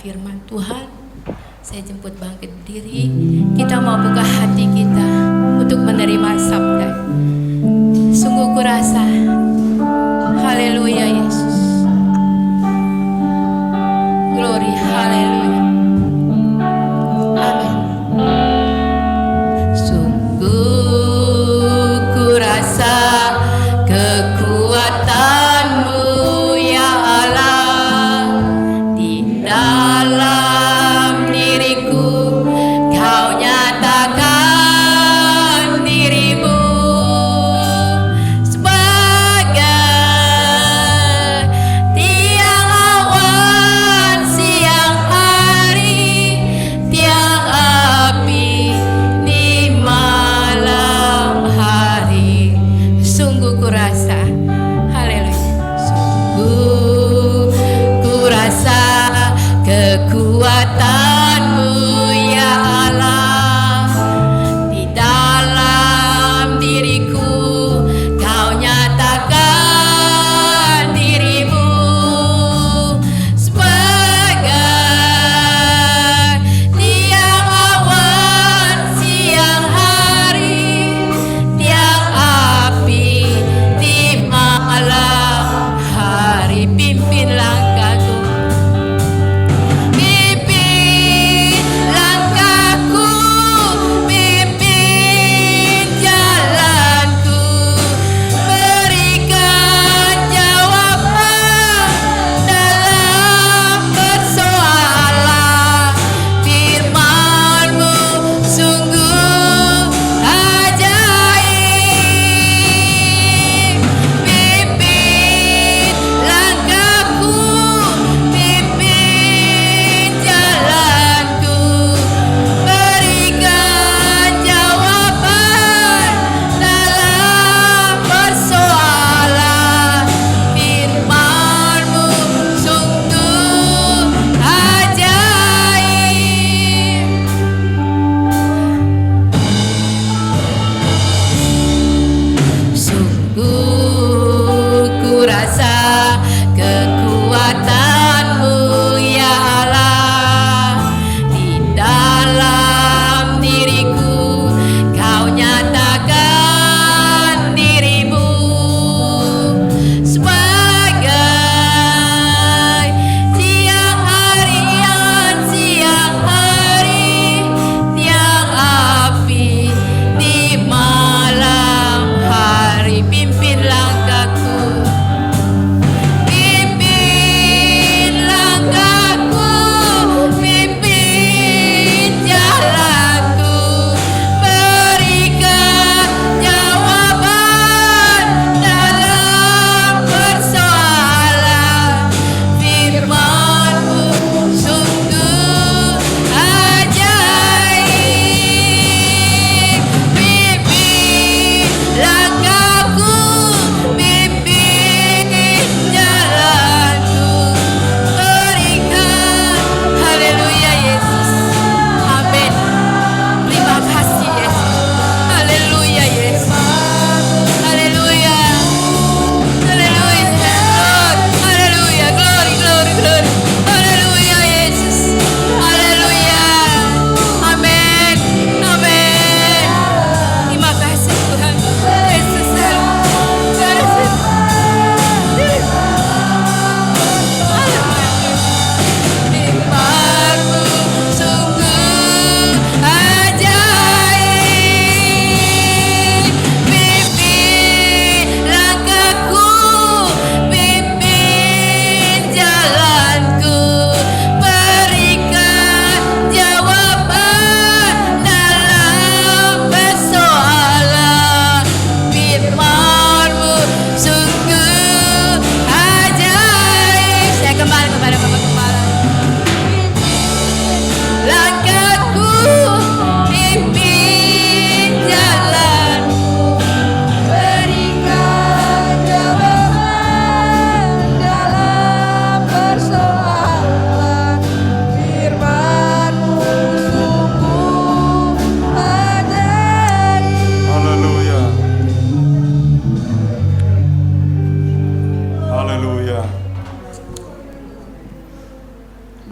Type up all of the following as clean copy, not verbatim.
firman Tuhan. Saya jemput bangkit diri. Kita mau buka hati kita untuk menerima sabda. Sungguh kurasa, haleluya Yesus. Glory, haleluya. Amin. Sungguh kurasa kekuatan-Mu ya Allah, di dalam diriku Kau nyatakan diri-Mu.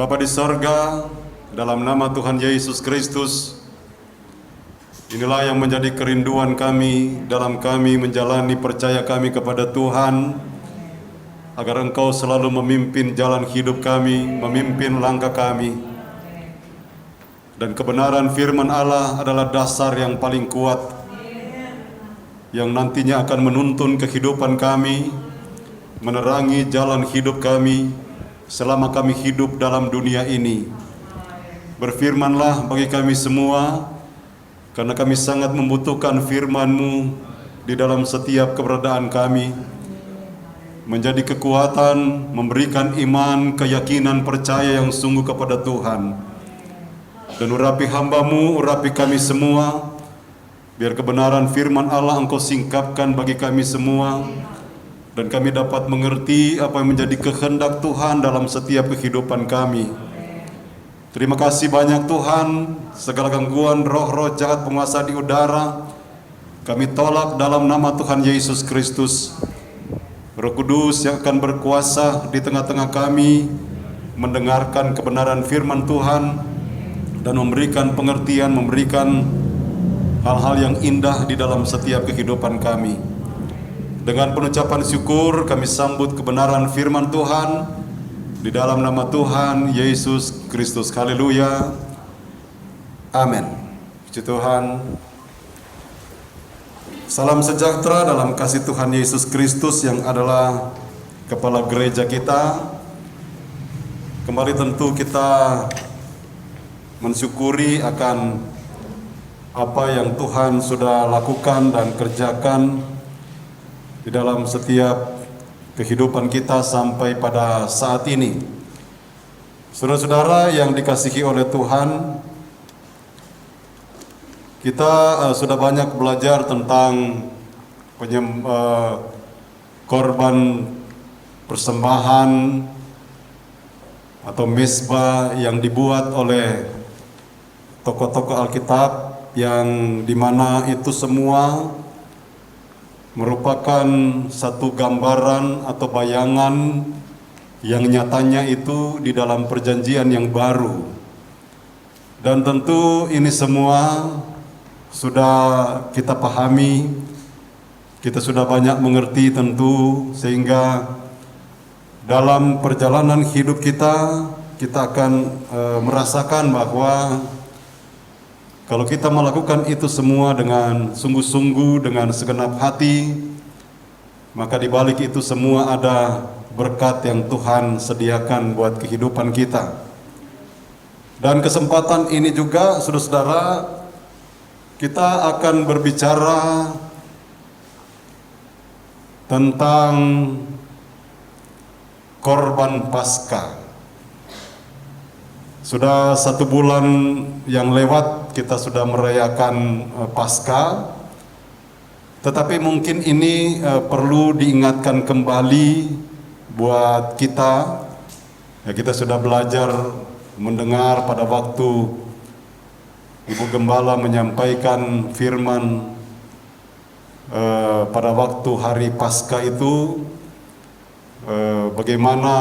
Bapa di sorga, dalam nama Tuhan Yesus Kristus, inilah yang menjadi kerinduan kami dalam kami menjalani percaya kami kepada Tuhan, agar Engkau selalu memimpin jalan hidup kami, memimpin langkah kami. Dan kebenaran firman Allah adalah dasar yang paling kuat, yang nantinya akan menuntun kehidupan kami, menerangi jalan hidup kami, selama kami hidup dalam dunia ini. Berfirmanlah bagi kami semua, karena kami sangat membutuhkan firman-Mu di dalam setiap keberadaan kami, menjadi kekuatan, memberikan iman, keyakinan, percaya yang sungguh kepada Tuhan. Dan urapi hamba-Mu, urapi kami semua, biar kebenaran firman Allah Engkau singkapkan bagi kami semua, dan kami dapat mengerti apa yang menjadi kehendak Tuhan dalam setiap kehidupan kami. Terima kasih banyak Tuhan, segala gangguan roh-roh jahat penguasa di udara kami tolak dalam nama Tuhan Yesus Kristus. Roh Kudus yang akan berkuasa di tengah-tengah kami, mendengarkan kebenaran firman Tuhan dan memberikan pengertian, memberikan hal-hal yang indah di dalam setiap kehidupan kami. Dengan penucapan syukur kami sambut kebenaran firman Tuhan di dalam nama Tuhan Yesus Kristus. Haleluya. Amin. Puji Tuhan. Salam sejahtera dalam kasih Tuhan Yesus Kristus yang adalah kepala gereja kita. Kembali tentu kita mensyukuri akan apa yang Tuhan sudah lakukan dan kerjakan di dalam setiap kehidupan kita sampai pada saat ini. Saudara-saudara yang dikasihi oleh Tuhan, kita sudah banyak belajar tentang korban persembahan atau mezbah yang dibuat oleh tokoh-tokoh Alkitab, yang dimana itu semua merupakan satu gambaran atau bayangan yang nyatanya itu di dalam perjanjian yang baru. Dan tentu ini semua sudah kita pahami, kita sudah banyak mengerti tentu, sehingga dalam perjalanan hidup kita akan merasakan bahwa kalau kita melakukan itu semua dengan sungguh-sungguh, dengan segenap hati, maka di balik itu semua ada berkat yang Tuhan sediakan buat kehidupan kita. Dan kesempatan ini juga, saudara-saudara, kita akan berbicara tentang korban Paskah. Sudah 1 bulan yang lewat kita sudah merayakan Paskah, tetapi mungkin ini perlu diingatkan kembali buat kita. Ya, kita sudah belajar mendengar pada waktu Ibu Gembala menyampaikan firman pada waktu hari Paskah itu, bagaimana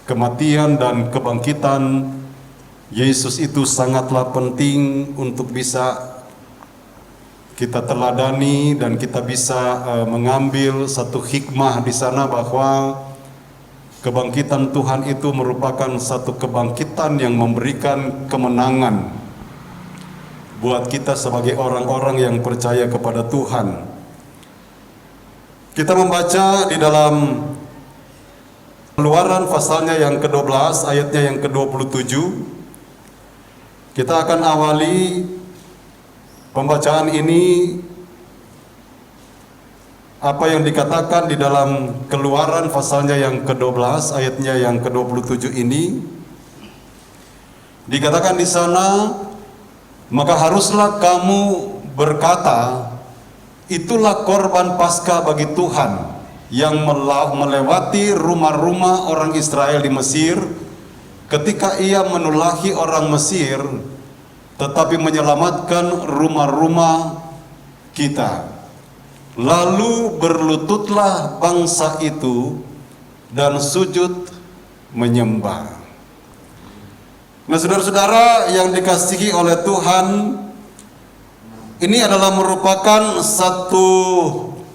kematian dan kebangkitan Yesus itu sangatlah penting untuk bisa kita teladani, dan kita bisa mengambil satu hikmah di sana bahwa kebangkitan Tuhan itu merupakan satu kebangkitan yang memberikan kemenangan buat kita sebagai orang-orang yang percaya kepada Tuhan. Kita membaca di dalam Keluaran pasalnya yang ke-12 ayatnya yang ke-27. Kita akan awali pembacaan ini apa yang dikatakan di dalam Keluaran pasalnya yang ke-12 ayatnya yang ke-27 ini. Dikatakan di sana, maka haruslah kamu berkata, itulah korban Paskah bagi Tuhan yang melewati rumah-rumah orang Israel di Mesir ketika ia menulahi orang Mesir, tetapi menyelamatkan rumah-rumah kita. Lalu berlututlah bangsa itu dan sujud menyembah. Nah, saudara-saudara yang dikasihi oleh Tuhan, ini adalah merupakan satu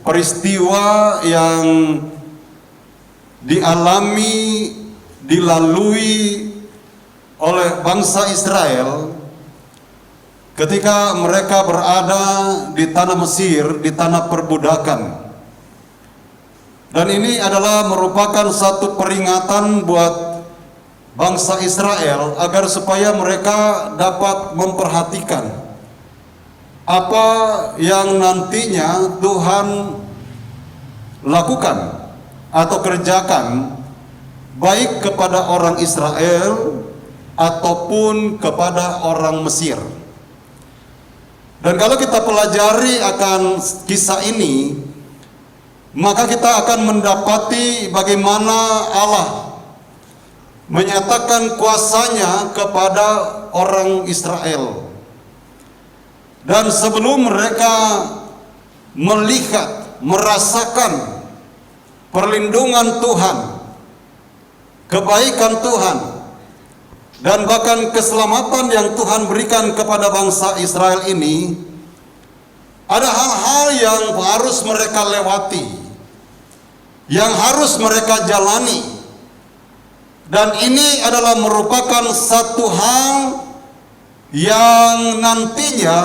peristiwa yang dilalui oleh bangsa Israel ketika mereka berada di tanah Mesir, di tanah perbudakan. Dan ini adalah merupakan satu peringatan buat bangsa Israel agar supaya mereka dapat memperhatikan apa yang nantinya Tuhan lakukan atau kerjakan baik kepada orang Israel ataupun kepada orang Mesir. Dan kalau kita pelajari akan kisah ini, maka kita akan mendapati bagaimana Allah menyatakan kuasanya kepada orang Israel. Dan sebelum mereka melihat, merasakan perlindungan Tuhan, kebaikan Tuhan, dan bahkan keselamatan yang Tuhan berikan kepada bangsa Israel ini, ada hal-hal yang harus mereka lewati, yang harus mereka jalani. Dan ini adalah merupakan satu hal yang nantinya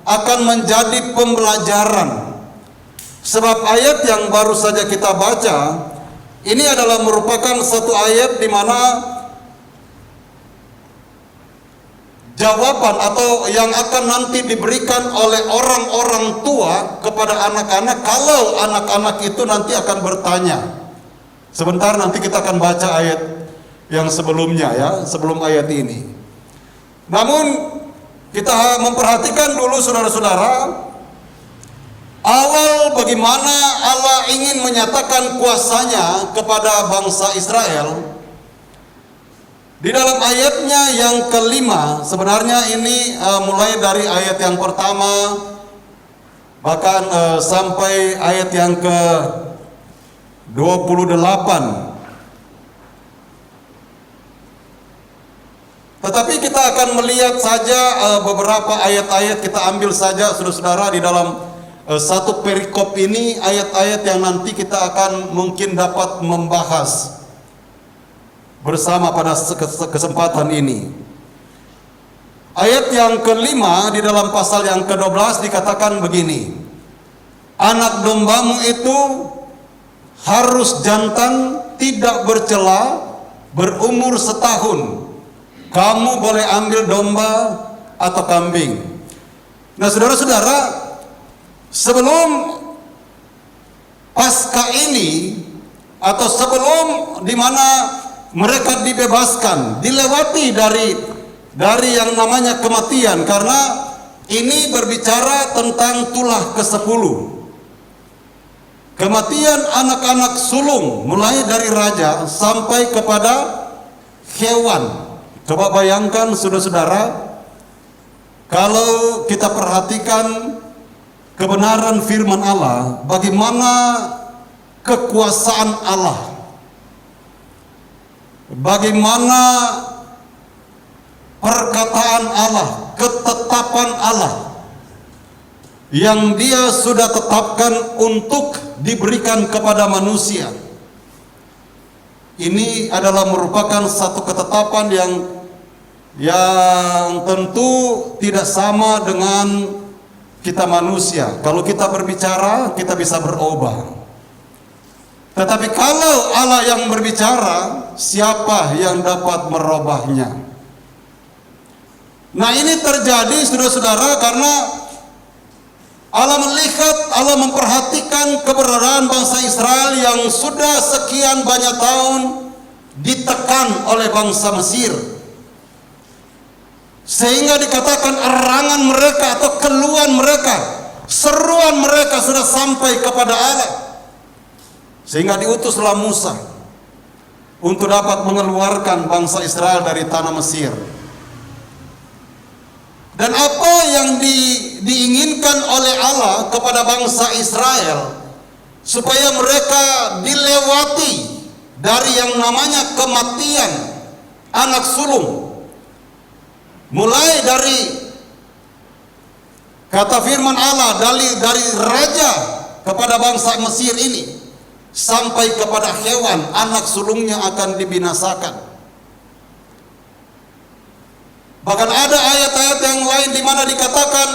akan menjadi pembelajaran. Sebab ayat yang baru saja kita baca, ini adalah merupakan satu ayat di mana jawaban atau yang akan nanti diberikan oleh orang-orang tua kepada anak-anak kalau anak-anak itu nanti akan bertanya. Sebentar nanti kita akan baca ayat yang sebelumnya ya, sebelum ayat ini. Namun kita memperhatikan dulu saudara-saudara, awal bagaimana Allah ingin menyatakan kuasanya kepada bangsa Israel. Di dalam ayatnya yang kelima, sebenarnya ini mulai dari ayat yang pertama bahkan sampai ayat yang ke 28. Tetapi kita akan melihat saja beberapa ayat-ayat, kita ambil saja saudara-saudara di dalam satu perikop ini, ayat-ayat yang nanti kita akan mungkin dapat membahas bersama pada kesempatan ini. Ayat yang kelima di dalam pasal yang ke-12 dikatakan begini: anak dombamu itu harus jantan, tidak bercela, berumur setahun. Kamu boleh ambil domba atau kambing. Nah saudara-saudara, sebelum Paskah ini atau sebelum di mana mereka dibebaskan, dilewati dari yang namanya kematian, karena ini berbicara tentang tulah ke-10. Kematian anak-anak sulung mulai dari raja sampai kepada hewan. Coba bayangkan saudara-saudara, kalau kita perhatikan kebenaran firman Allah, bagaimana kekuasaan Allah, bagaimana perkataan Allah, ketetapan Allah yang Dia sudah tetapkan untuk diberikan kepada manusia. Ini adalah merupakan satu ketetapan yang tentu tidak sama dengan kita manusia. Kalau kita berbicara, kita bisa berubah. Tetapi kalau Allah yang berbicara, siapa yang dapat merubahnya? Nah ini terjadi saudara-saudara karena Allah melihat, Allah memperhatikan keberadaan bangsa Israel yang sudah sekian banyak tahun ditekan oleh bangsa Mesir. Sehingga dikatakan erangan mereka atau keluhan mereka, seruan mereka sudah sampai kepada Allah. Sehingga diutuslah Musa untuk dapat mengeluarkan bangsa Israel dari tanah Mesir. Dan apa yang diinginkan oleh Allah kepada bangsa Israel, supaya mereka dilewati dari yang namanya kematian anak sulung, Mulai dari kata firman Allah dari raja kepada bangsa Mesir ini sampai kepada hewan, anak sulungnya akan dibinasakan. Bahkan ada ayat-ayat yang lain di mana dikatakan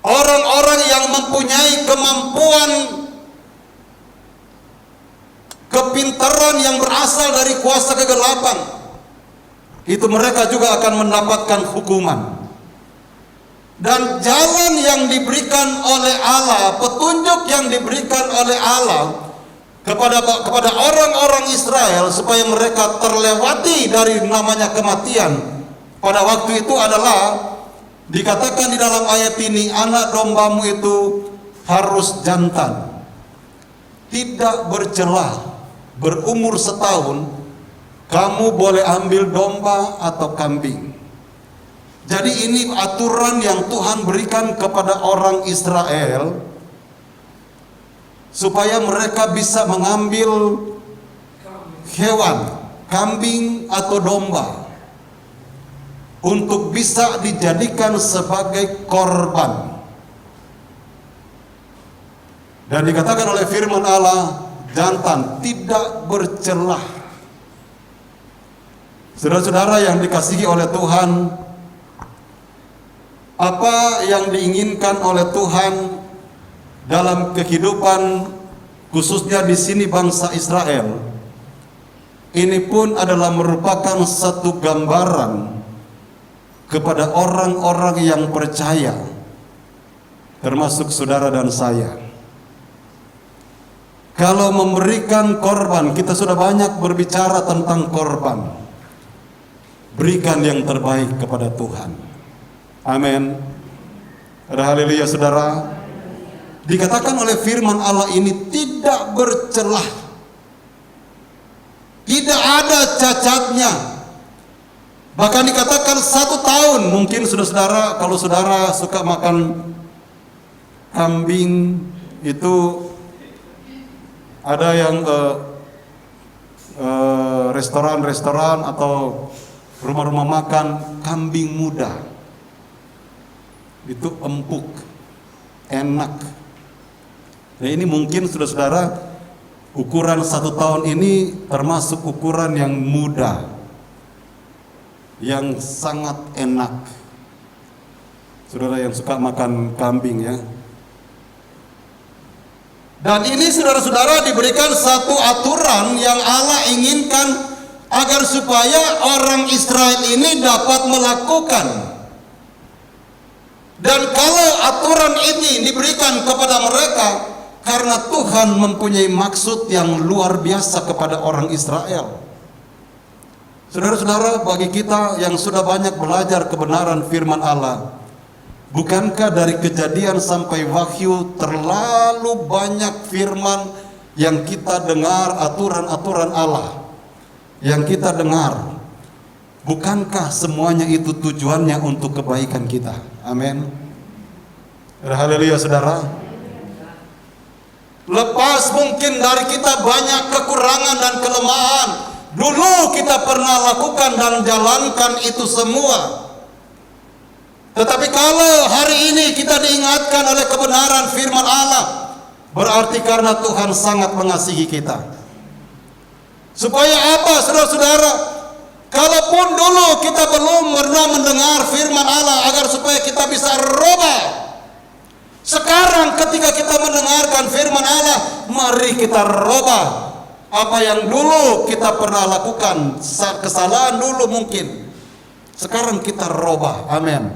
orang-orang yang mempunyai kemampuan, kepintaran yang berasal dari kuasa kegelapan, itu mereka juga akan mendapatkan hukuman. Dan jalan yang diberikan oleh Allah, petunjuk yang diberikan oleh Allah kepada orang-orang Israel supaya mereka terlewati dari namanya kematian pada waktu itu adalah dikatakan di dalam ayat ini, anak dombamu itu harus jantan, tidak bercela, berumur setahun. Kamu boleh ambil domba atau kambing. Jadi ini aturan yang Tuhan berikan kepada orang Israel supaya mereka bisa mengambil hewan, kambing atau domba untuk bisa dijadikan sebagai korban. Dan dikatakan oleh firman Allah, jantan, tidak bercelah. Saudara-saudara yang dikasihi oleh Tuhan, apa yang diinginkan oleh Tuhan dalam kehidupan khususnya di sini bangsa Israel, ini pun adalah merupakan satu gambaran kepada orang-orang yang percaya, termasuk saudara dan saya. Kalau memberikan korban, kita sudah banyak berbicara tentang korban. Berikan yang terbaik kepada Tuhan. Amin. Haleluya saudara. Dikatakan oleh firman Allah ini tidak bercelah, tidak ada cacatnya. Bahkan dikatakan 1 tahun. Mungkin saudara, kalau saudara suka makan kambing, itu ada yang restoran-restoran atau rumah-rumah makan kambing muda. Itu empuk, enak. Nah ini mungkin saudara-saudara, ukuran 1 tahun ini termasuk ukuran yang muda, yang sangat enak. Saudara yang suka makan kambing ya. Dan ini saudara-saudara diberikan satu aturan yang Allah inginkan agar supaya orang Israel ini dapat melakukan. Dan kalau aturan ini diberikan kepada mereka karena Tuhan mempunyai maksud yang luar biasa kepada orang Israel. Saudara-saudara, bagi kita yang sudah banyak belajar kebenaran firman Allah, bukankah dari Kejadian sampai Wahyu terlalu banyak firman yang kita dengar, aturan-aturan Allah yang kita dengar? Bukankah semuanya itu tujuannya untuk kebaikan kita? Amin. Haleluya saudara. Lepas mungkin dari kita banyak kekurangan dan kelemahan, dulu kita pernah lakukan dan jalankan itu semua. Tetapi kalau hari ini kita diingatkan oleh kebenaran firman Allah, berarti karena Tuhan sangat mengasihi kita. Supaya apa saudara-saudara? Kalaupun dulu kita belum pernah mendengar firman Allah agar supaya kita bisa rubah, sekarang ketika kita mendengarkan firman Allah, mari kita rubah apa yang dulu kita pernah lakukan, kesalahan dulu mungkin, sekarang kita rubah. Amin.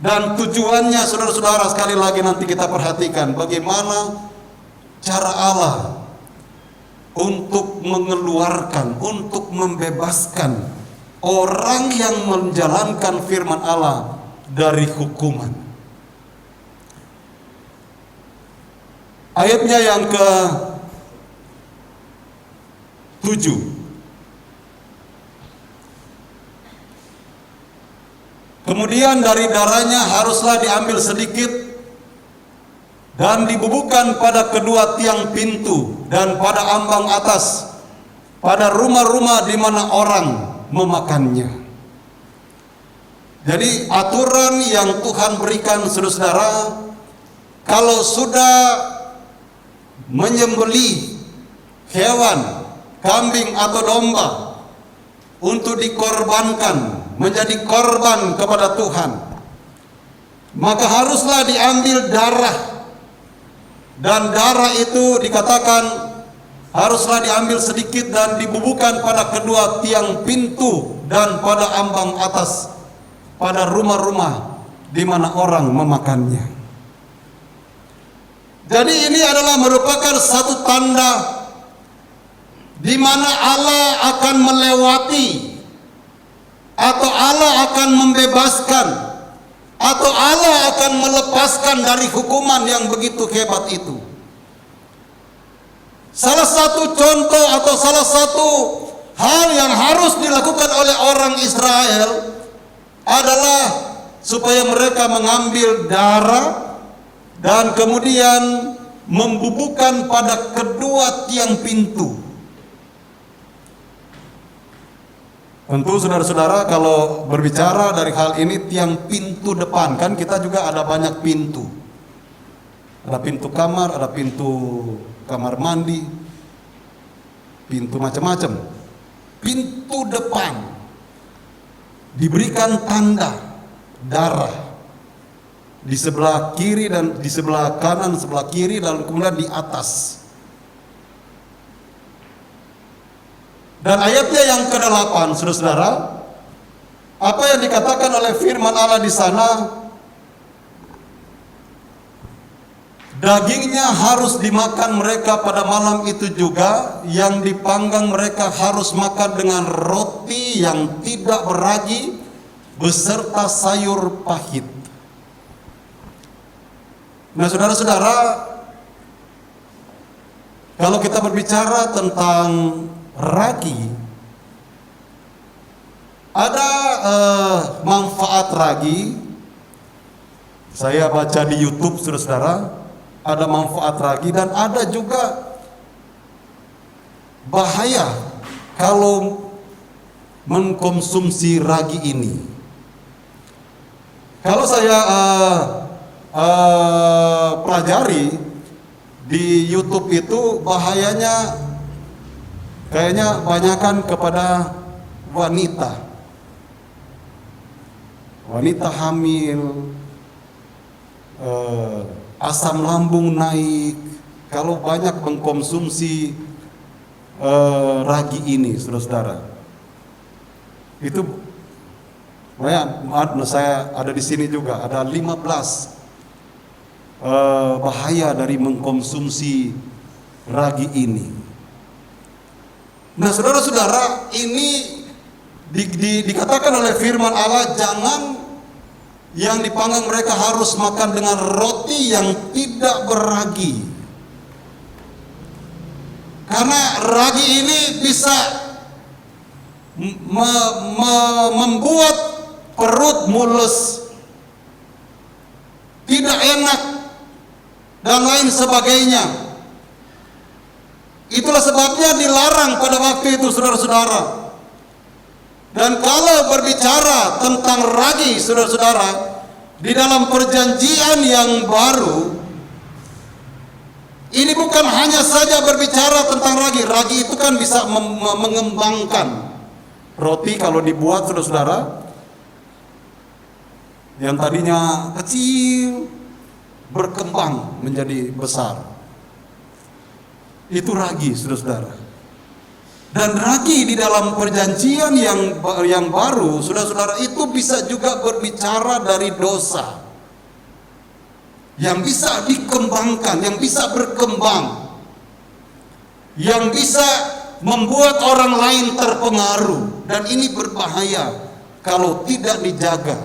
Dan tujuannya saudara-saudara, sekali lagi nanti kita perhatikan bagaimana cara Allah untuk mengeluarkan, untuk membebaskan orang yang menjalankan firman Allah dari hukuman. Ayatnya yang ke-7. Kemudian dari darahnya haruslah diambil sedikit dan dibubuhkan pada kedua tiang pintu dan pada ambang atas, pada rumah-rumah di mana orang memakannya. Jadi aturan yang Tuhan berikan, saudara-saudara, kalau sudah menyembelih hewan, kambing atau domba untuk dikorbankan, menjadi korban kepada Tuhan, maka haruslah diambil darah. Dan darah itu dikatakan haruslah diambil sedikit dan dibubuhkan pada kedua tiang pintu dan pada ambang atas, pada rumah-rumah di mana orang memakannya. Jadi ini adalah merupakan satu tanda di mana Allah akan melewati, atau Allah akan membebaskan, atau Allah akan melepaskan dari hukuman yang begitu hebat itu. Salah satu contoh atau salah satu hal yang harus dilakukan oleh orang Israel adalah supaya mereka mengambil darah dan kemudian membubuhkan pada kedua tiang pintu. Tentu saudara-saudara, kalau berbicara dari hal ini, tiang pintu depan, kan kita juga ada banyak pintu. Ada pintu kamar, ada pintu kamar mandi, pintu macam-macam. Pintu depan diberikan tanda darah di sebelah kiri dan di sebelah kanan, sebelah kiri, dan kemudian di atas. Dan ayatnya yang ke-8, saudara-saudara, apa yang dikatakan oleh firman Allah di sana? Dagingnya harus dimakan mereka pada malam itu juga, yang dipanggang mereka harus makan dengan roti yang tidak beragi beserta sayur pahit. Nah, saudara-saudara, kalau kita berbicara tentang ragi, ada manfaat ragi. Saya baca di YouTube, saudara-saudara, ada manfaat ragi dan ada juga bahaya kalau mengkonsumsi ragi ini. Kalau saya pelajari di YouTube itu, bahayanya kayaknya banyakan kepada wanita hamil, asam lambung naik kalau banyak mengkonsumsi ragi ini, saudara-saudara. Itu saya ada di sini juga ada 15 bahaya dari mengkonsumsi ragi ini. Nah, saudara-saudara, ini dikatakan oleh firman Allah, jangan yang dipanggang mereka harus makan dengan roti yang tidak beragi. Karena ragi ini bisa membuat perut mulus, tidak enak, dan lain sebagainya. Itulah sebabnya dilarang pada waktu itu, saudara-saudara. Dan kalau berbicara tentang ragi, saudara-saudara, di dalam perjanjian yang baru, ini bukan hanya saja berbicara tentang ragi. Ragi itu kan bisa mengembangkan. Roti kalau dibuat, saudara-saudara, yang tadinya kecil berkembang menjadi besar. Itu ragi, saudara-saudara. Dan ragi di dalam perjanjian yang baru, saudara-saudara, itu bisa juga berbicara dari dosa yang bisa dikembangkan, yang bisa berkembang, yang bisa membuat orang lain terpengaruh, dan ini berbahaya kalau tidak dijaga.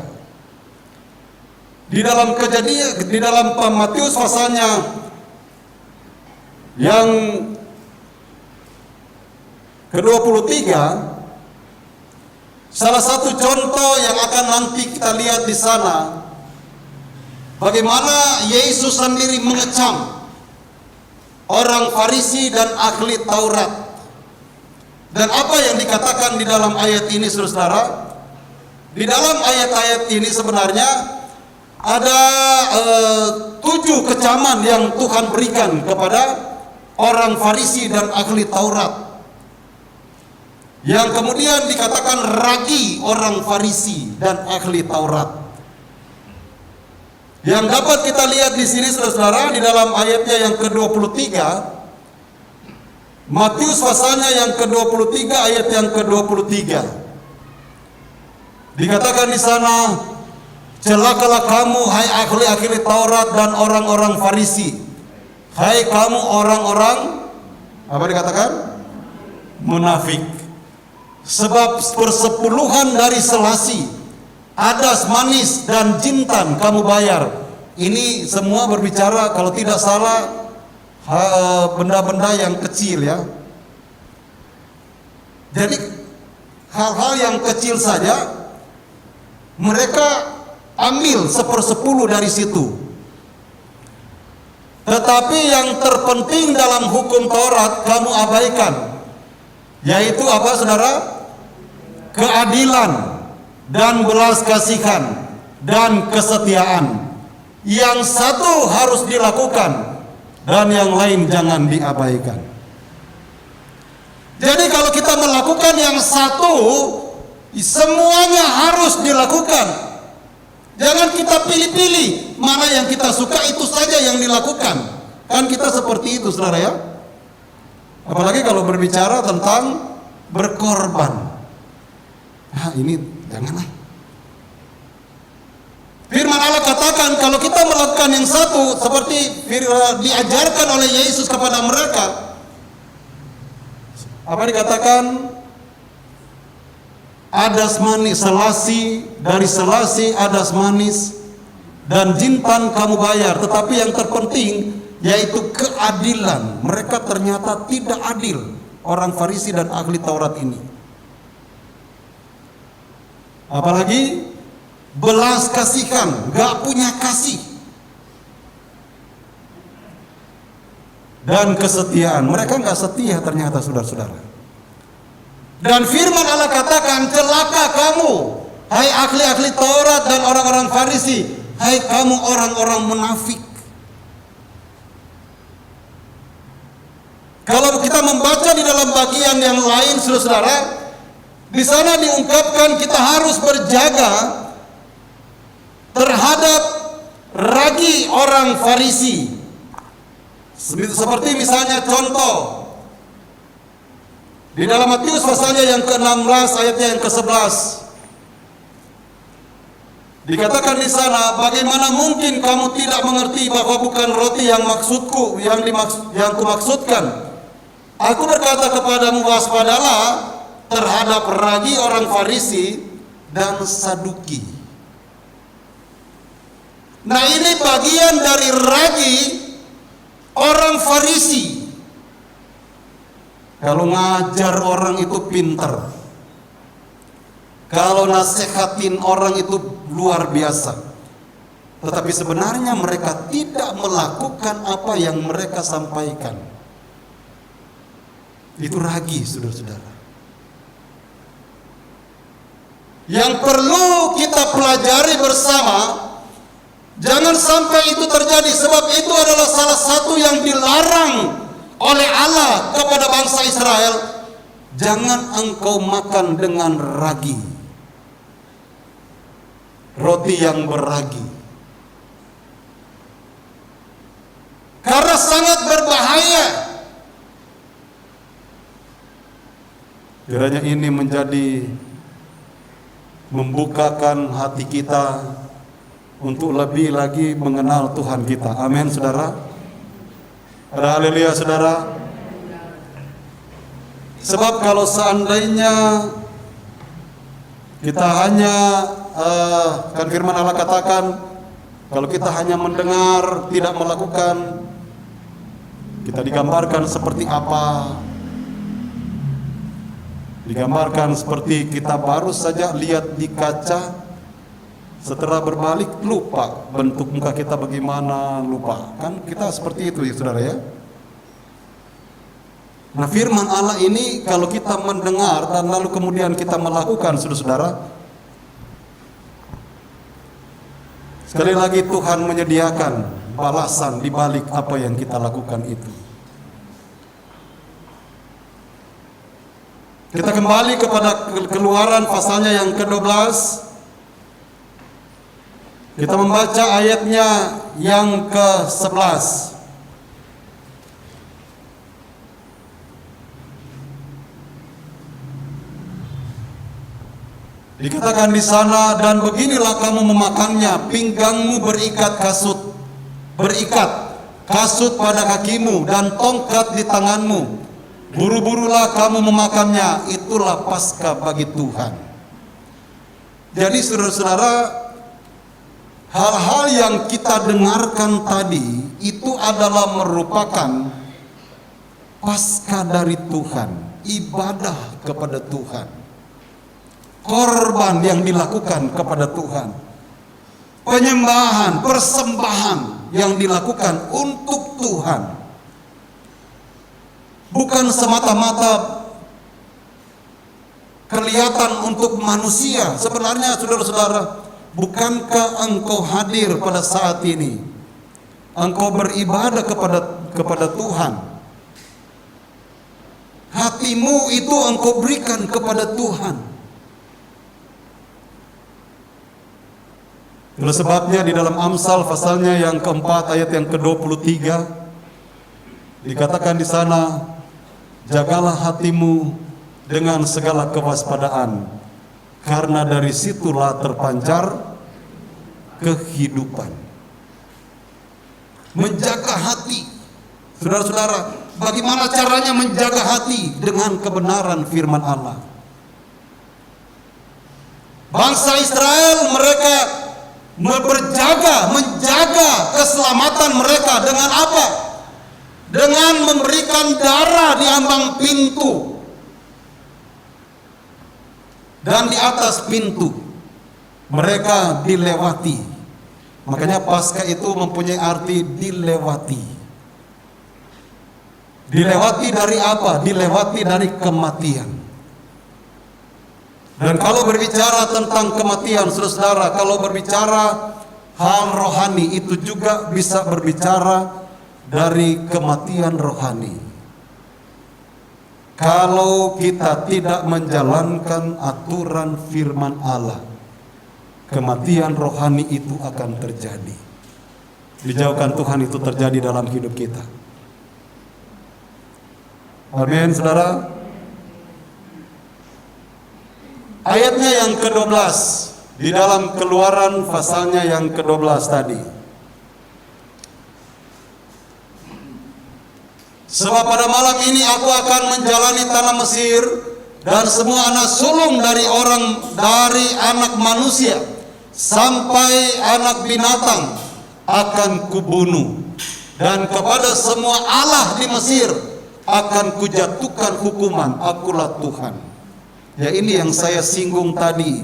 Di dalam Kejadian, di dalam Matius pasalnya yang ke-23, salah satu contoh yang akan nanti kita lihat di sana, bagaimana Yesus sendiri mengecam orang Farisi dan ahli Taurat. Dan apa yang dikatakan di dalam ayat ini, saudara-saudara? Di dalam ayat-ayat ini sebenarnya ada 7 kecaman yang Tuhan berikan kepada orang Farisi dan ahli Taurat, yang kemudian dikatakan ragi orang Farisi dan ahli Taurat. Yang dapat kita lihat di sini, saudara-saudara, di dalam ayatnya yang ke-23, Matius pasalnya yang ke-23 ayat yang ke-23. Dikatakan di sana, celakalah kamu hai ahli-ahli Taurat dan orang-orang Farisi, hai kamu orang-orang, apa dikatakan? Munafik. Sebab persepuluhan dari selasi, adas manis dan jintan kamu bayar. Ini semua berbicara kalau tidak salah benda-benda yang kecil ya. Jadi hal-hal yang kecil saja mereka ambil 1/10 dari situ. Tetapi yang terpenting dalam hukum Taurat kamu abaikan, yaitu apa, saudara? Keadilan dan belas kasihan dan kesetiaan. Yang satu harus dilakukan dan yang lain jangan diabaikan. Jadi kalau kita melakukan yang satu, semuanya harus dilakukan. Jangan kita pilih-pilih mana yang kita suka, itu saja yang dilakukan. Kan kita seperti itu, saudara ya. Apalagi kalau berbicara tentang berkorban. Nah, ini janganlah. Firman Allah katakan kalau kita melakukan yang satu seperti diajarkan oleh Yesus kepada mereka, apa dikatakan? Adas manis, selasi, dari selasi adas manis dan jintan kamu bayar. Tetapi yang terpenting yaitu keadilan. Mereka ternyata tidak adil, orang Farisi dan ahli Taurat ini. Apalagi belas kasihan, gak punya kasih. Dan kesetiaan, mereka gak setia ternyata, saudara-saudara. Dan firman Allah katakan, celaka kamu hai ahli-ahli Taurat dan orang-orang Farisi, hai kamu orang-orang munafik. Kalau kita membaca di dalam bagian yang lain, saudara-saudara, di sana diungkapkan kita harus berjaga terhadap ragi orang Farisi. Seperti misalnya contoh di dalam Matius pasalnya yang ke-16 ayatnya yang ke-11. Dikatakan di sana, bagaimana mungkin kamu tidak mengerti bahwa bukan roti yang maksudku, yang kumaksudkan. Aku berkata kepadamu, waspadalah terhadap ragi orang Farisi dan Saduki. Nah, ini bagian dari ragi orang Farisi. Kalau ngajar orang itu pintar, kalau nasihatin orang itu luar biasa. Tetapi sebenarnya mereka tidak melakukan apa yang mereka sampaikan. Itu ragi, saudara-saudara. Yang perlu kita pelajari bersama, jangan sampai itu terjadi, sebab itu adalah salah satu yang dilarang oleh Allah kepada bangsa Israel. Jangan engkau makan dengan ragi, roti yang berragi, karena sangat berbahaya. Kiranya ini menjadi membukakan hati kita untuk lebih lagi mengenal Tuhan kita. Amin, saudara. Ada haleluya, saudara. Sebab kalau seandainya kita hanya kan firman Allah katakan, kalau kita hanya mendengar tidak melakukan, kita digambarkan seperti apa? Digambarkan seperti kita baru saja lihat di kaca, setelah berbalik lupa bentuk muka kita bagaimana, lupa. Kan kita seperti itu ya, saudara ya. Nah, firman Allah ini kalau kita mendengar dan lalu kemudian kita melakukan, saudara-saudara, sekali lagi Tuhan menyediakan balasan di balik apa yang kita lakukan itu. Kita kembali kepada Keluaran pasalnya yang ke-12. Kita membaca ayatnya yang ke-11. Dikatakan di sana, dan beginilah kamu memakannya, pinggangmu berikat kasut pada kakimu dan tongkat di tanganmu. Buru-burulah kamu memakannya, itulah Paskah bagi Tuhan. Jadi saudara-saudara, hal-hal yang kita dengarkan tadi itu adalah merupakan Paskah dari Tuhan, ibadah kepada Tuhan, korban yang dilakukan kepada Tuhan, penyembahan, persembahan yang dilakukan untuk Tuhan. Bukan semata-mata kelihatan untuk manusia. Sebenarnya saudara-saudara, bukankah engkau hadir pada saat ini? Engkau beribadah kepada Tuhan. Hatimu itu engkau berikan kepada Tuhan. Itulah sebabnya di dalam Amsal pasalnya yang keempat ayat yang ke-23 dikatakan di sana, jagalah hatimu dengan segala kewaspadaan, karena dari situlah terpancar kehidupan. Menjaga hati. Saudara-saudara, bagaimana caranya menjaga hati? Dengan kebenaran firman Allah. Bangsa Israel mereka menjaga keselamatan mereka dengan apa? Dengan memberikan darah di ambang pintu dan di atas pintu mereka dilewati. Makanya Paskah itu mempunyai arti dilewati. Dilewati dari apa? Dilewati dari kematian. Dan kalau berbicara tentang kematian, saudara, kalau berbicara hal rohani, itu juga bisa berbicara dari kematian rohani. Kalau kita tidak menjalankan aturan firman Allah, kematian rohani itu akan terjadi. Dijauhkan Tuhan itu terjadi dalam hidup kita. Amin, saudara. Ayatnya yang ke-12 di dalam Keluaran pasalnya yang ke-12 tadi. Sebab pada malam ini aku akan menjalani tanah Mesir, dan semua anak sulung dari anak manusia sampai anak binatang akan kubunuh, dan kepada semua allah di Mesir akan kujatuhkan hukuman. Akulah Tuhan. Ya, ini yang saya singgung tadi.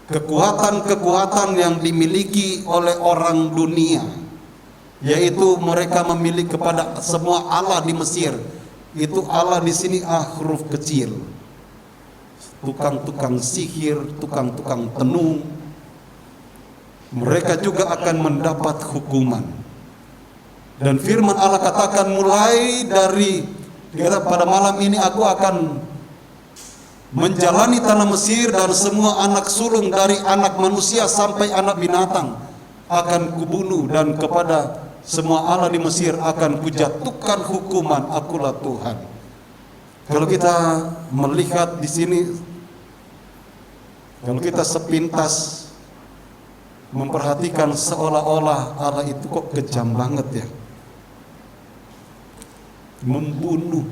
Kekuatan-kekuatan yang dimiliki oleh orang dunia, yaitu mereka memiliki kepada semua allah di Mesir. Itu Allah di sini huruf kecil. Tukang-tukang sihir, tukang-tukang tenung, mereka juga akan mendapat hukuman. Dan firman Allah katakan mulai dari pada malam ini aku akan menjalani tanah Mesir, dan semua anak sulung dari anak manusia sampai anak binatang akan kubunuh, dan kepada semua allah di Mesir akan kujatuhkan hukuman. Akulah Tuhan. Kalau kita melihat di sini, kalau kita sepintas memperhatikan, seolah-olah Allah itu kok kejam banget ya, membunuh.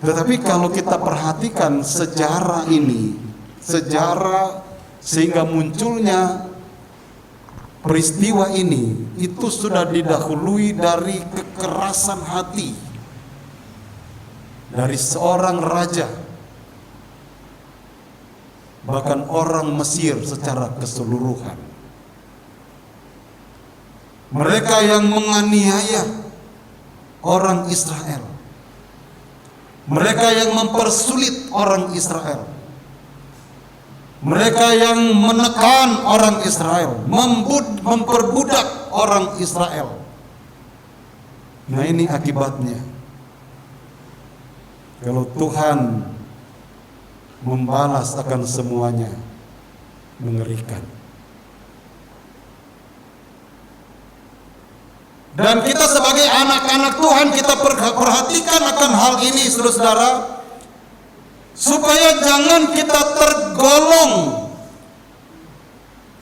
Tetapi kalau kita perhatikan sejarah ini, sehingga munculnya peristiwa ini, itu sudah didahului dari kekerasan hati dari seorang raja, bahkan orang Mesir secara keseluruhan. mereka yang menganiaya orang Israel, mereka yang mempersulit orang Israel, mereka yang menekan orang Israel, memperbudak orang Israel. Nah, ini akibatnya. Kalau Tuhan membalas akan semuanya, mengerikan. Dan kita sebagai anak-anak Tuhan, kita perhatikan akan hal ini, saudara-saudara, supaya jangan kita tergolong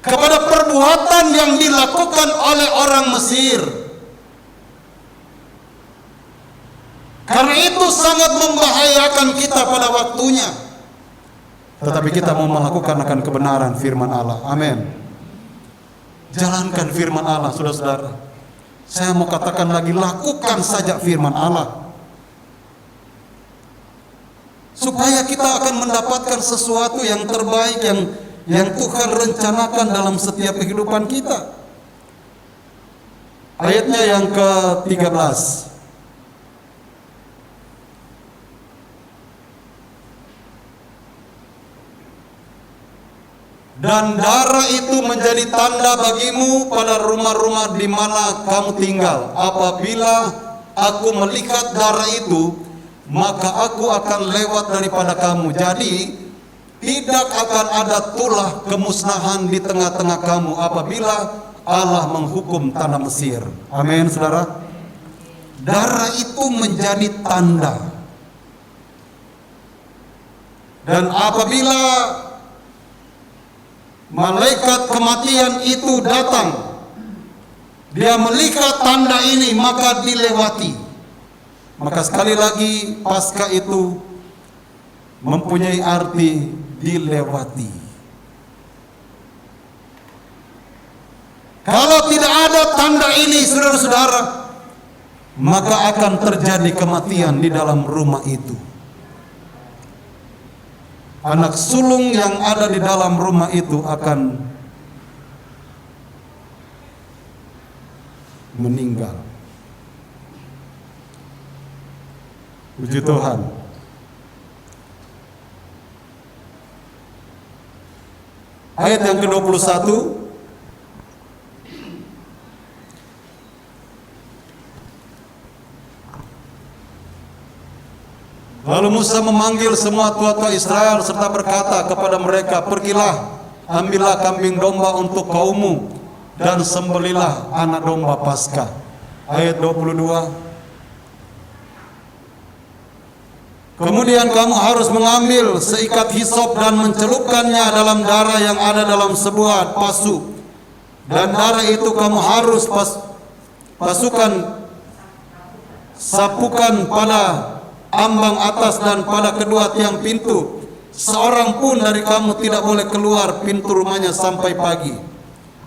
kepada perbuatan yang dilakukan oleh orang Mesir. Karena itu sangat membahayakan kita pada waktunya. Tetapi kita mau melakukan akan kebenaran firman Allah. Amin. Jalankan firman Allah, saudara-saudara. Saya mau katakan lagi, lakukan saja firman Allah, supaya kita akan mendapatkan sesuatu yang terbaik yang Tuhan rencanakan dalam setiap kehidupan kita. Ayatnya yang ke-13. Dan darah itu menjadi tanda bagimu pada rumah-rumah di mana kamu tinggal. Apabila aku melihat darah itu, maka aku akan lewat daripada kamu. Jadi tidak akan ada tulah kemusnahan di tengah-tengah kamu apabila Allah menghukum tanah Mesir. Amin, saudara. Darah itu menjadi tanda. Dan apabila malaikat kematian itu datang, dia melihat tanda ini, maka dilewati. Maka sekali lagi, Paskah itu mempunyai arti dilewati. Kalau tidak ada tanda ini, saudara-saudara, maka akan terjadi kematian di dalam rumah itu. Anak sulung yang ada di dalam rumah itu akan meninggal. Puji Tuhan. Ayat yang ke-21. Lalu Musa memanggil semua tua-tua Israel serta berkata kepada mereka, pergilah, ambillah kambing domba untuk kaummu dan sembelilah anak domba Paskah. Ayat 22. Kemudian kamu harus mengambil seikat hisop dan mencelupkannya dalam darah yang ada dalam sebuah pasu. Dan darah itu kamu harus sapukan pada ambang atas dan pada kedua tiang pintu. Seorang pun dari kamu tidak boleh keluar pintu rumahnya sampai pagi.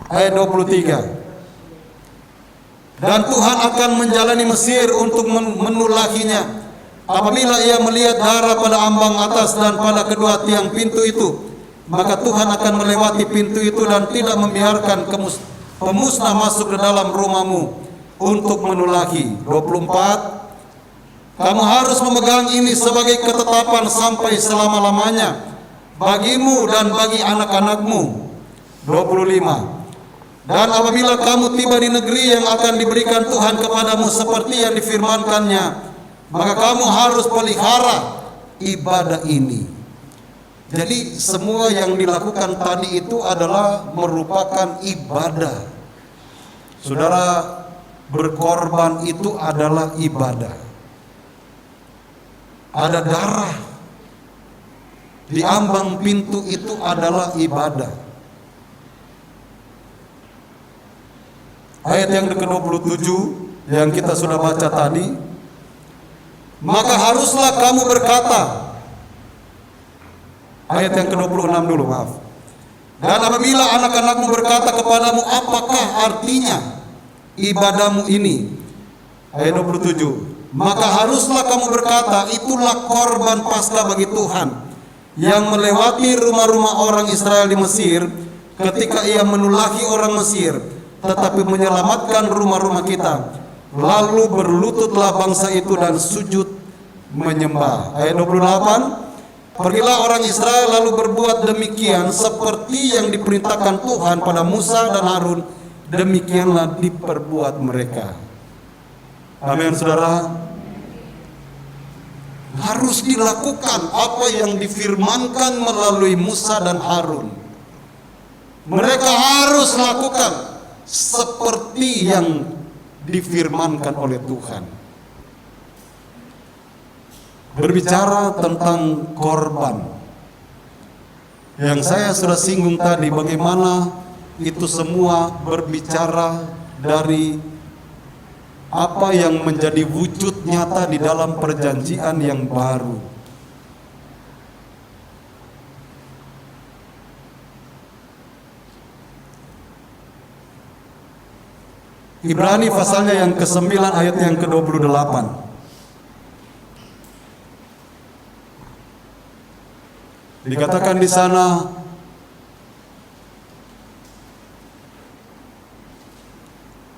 Ayat 23. Dan Tuhan akan menjalani Mesir untuk menulahinya. Apabila ia melihat darah pada ambang atas dan pada kedua tiang pintu itu, maka Tuhan akan melewati pintu itu dan tidak membiarkan pemusnah masuk ke dalam rumahmu untuk menulahi. 24. Kamu harus memegang ini sebagai ketetapan sampai selama-lamanya bagimu dan bagi anak-anakmu. 25. Dan apabila kamu tiba di negeri yang akan diberikan Tuhan kepadamu seperti yang difirmankannya, maka kamu harus pelihara ibadah ini. Jadi semua yang dilakukan tadi itu adalah merupakan ibadah. Saudara, berkorban itu adalah ibadah. Ada darah di ambang pintu itu adalah ibadah. Ayat yang ke-27 yang kita sudah baca tadi, maka haruslah kamu berkata, ayat yang ke-26 dulu, maaf. Dan apabila anak-anakmu berkata kepadamu, apakah artinya ibadahmu ini? Ayat 27. Maka haruslah kamu berkata, itulah korban Paskah bagi Tuhan yang melewati rumah-rumah orang Israel di Mesir ketika ia menulahi orang Mesir. tetapi menyelamatkan rumah-rumah kita. Lalu berlututlah bangsa itu dan sujud menyembah. Ayat 28, pergilah orang Israel lalu berbuat demikian seperti yang diperintahkan Tuhan pada Musa dan Harun, demikianlah diperbuat mereka. Amin, saudara. Harus dilakukan apa yang difirmankan melalui Musa dan Harun. Mereka harus lakukan seperti yang difirmankan oleh Tuhan. Berbicara tentang korban, yang saya sudah singgung tadi, bagaimana itu semua berbicara dari apa yang menjadi wujud nyata di dalam perjanjian yang baru. Ibrani pasalnya yang ke-9 ayat yang ke-28. Dikatakan di sana,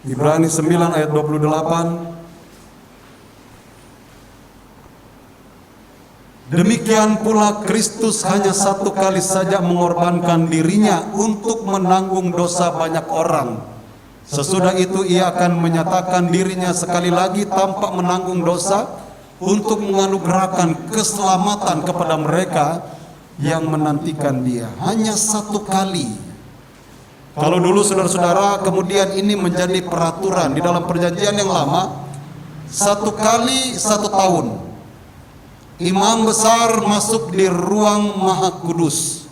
Ibrani 9 ayat 28. Demikian pula Kristus hanya satu kali saja mengorbankan dirinya untuk menanggung dosa banyak orang. Sesudah itu ia akan menyatakan dirinya sekali lagi tanpa menanggung dosa untuk menganugerahkan keselamatan kepada mereka yang menantikan dia. Hanya satu kali. Kalau dulu saudara-saudara, kemudian ini menjadi peraturan di dalam perjanjian yang lama, 1 kali 1 tahun imam besar masuk di ruang Maha Kudus